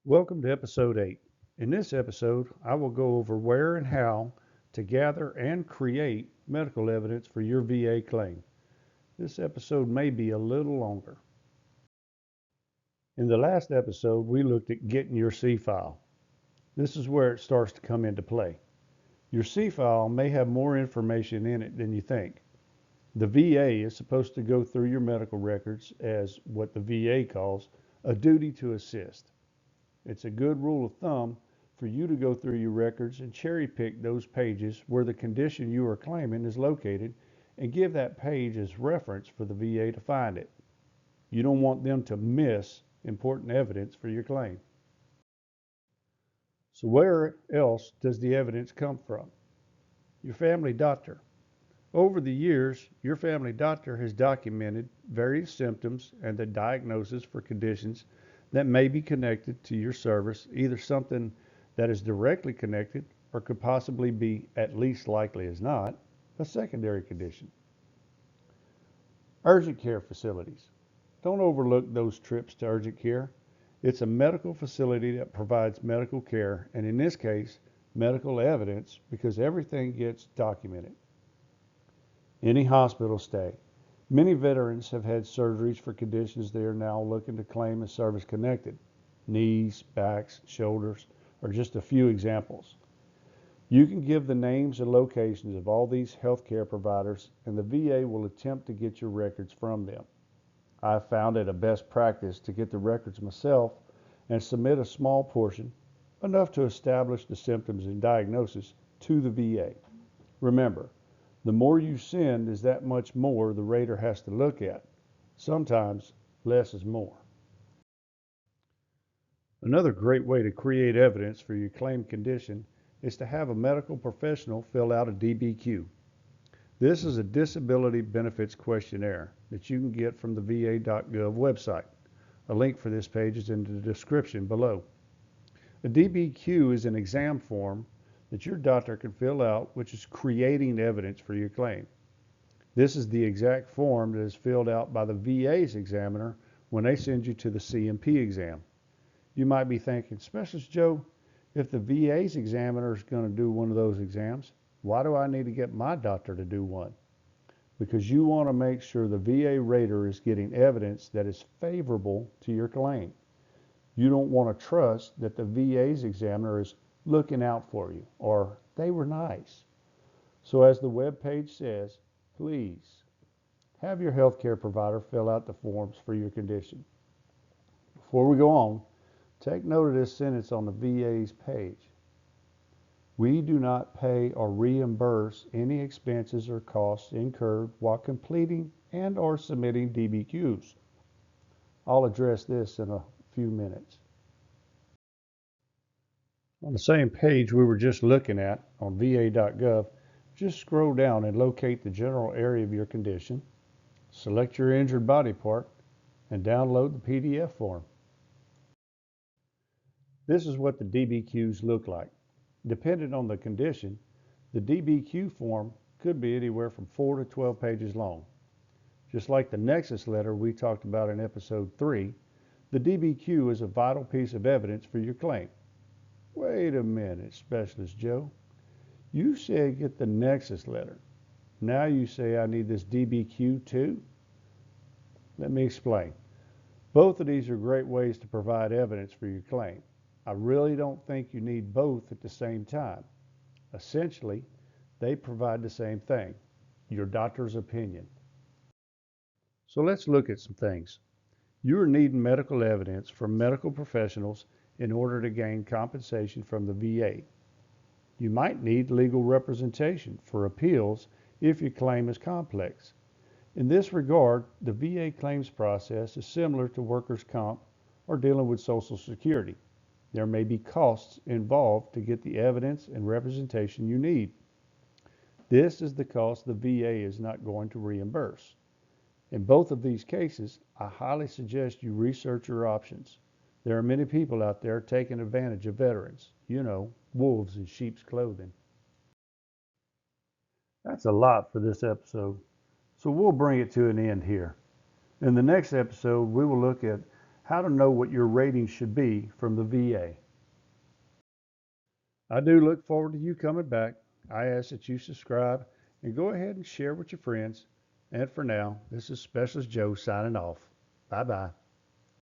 Welcome to episode 8. In this episode, I will go over where and how to gather and create medical evidence for your VA claim. This episode may be a little longer. In the last episode, we looked at getting your C file. This is where it starts to come into play. Your C file may have more information in it than you think. The VA is supposed to go through your medical records as what the VA calls a duty to assist. It's a good rule of thumb for you to go through your records and cherry pick those pages where the condition you are claiming is located and give that page as reference for the VA to find it. You don't want them to miss important evidence for your claim. So where else does the evidence come from? Your family doctor. Over the years, your family doctor has documented various symptoms and the diagnosis for conditions that may be connected to your service, either something that is directly connected or could possibly be, at least likely as not, a secondary condition. Urgent care facilities. Don't overlook those trips to urgent care. It's a medical facility that provides medical care, and in this case, medical evidence, because everything gets documented. Any hospital stay. Many veterans have had surgeries for conditions they are now looking to claim as service connected. Knees, backs, shoulders are just a few examples. You can give the names and locations of all these healthcare providers, and the VA will attempt to get your records from them. I've found it a best practice to get the records myself and submit a small portion, enough to establish the symptoms and diagnosis, to the VA. Remember, the more you send is that much more the rater has to look at. Sometimes less is more. Another great way to create evidence for your claimed condition is to have a medical professional fill out a DBQ. This is a disability benefits questionnaire that you can get from the va.gov website. A link for this page is in the description below. A DBQ is an exam form that your doctor can fill out, which is creating evidence for your claim. This is the exact form that is filled out by the VA's examiner when they send you to the C&P exam. You might be thinking, Specialist Joe, if the VA's examiner is going to do one of those exams, why do I need to get my doctor to do one? Because you want to make sure the VA rater is getting evidence that is favorable to your claim. You don't want to trust that the VA's examiner is looking out for you, or they were nice. So as the web page says, please have your healthcare provider fill out the forms for your condition. Before we go on, take note of this sentence on the VA's page. We do not pay or reimburse any expenses or costs incurred while completing and or submitting DBQs. I'll address this in a few minutes. On the same page we were just looking at on va.gov, just scroll down and locate the general area of your condition, select your injured body part, and download the PDF form. This is what the DBQs look like. Depending on the condition, the DBQ form could be anywhere from 4 to 12 pages long. Just like the Nexus letter we talked about in episode 3, the DBQ is a vital piece of evidence for your claim. Wait a minute, Specialist Joe. You said get the Nexus letter. Now you say I need this DBQ too? Let me explain. Both of these are great ways to provide evidence for your claim. I really don't think you need both at the same time. Essentially, they provide the same thing, your doctor's opinion. So let's look at some things. You are needing medical evidence from medical professionals in order to gain compensation from the VA. You might need legal representation for appeals if your claim is complex. In this regard, the VA claims process is similar to workers' comp or dealing with Social Security. There may be costs involved to get the evidence and representation you need. This is the cost the VA is not going to reimburse. In both of these cases, I highly suggest you research your options. There are many people out there taking advantage of veterans. You know, wolves in sheep's clothing. That's a lot for this episode, so we'll bring it to an end here. In the next episode, we will look at how to know what your rating should be from the VA. I do look forward to you coming back. I ask that you subscribe and go ahead and share with your friends. And for now, this is Specialist Joe signing off. Bye bye.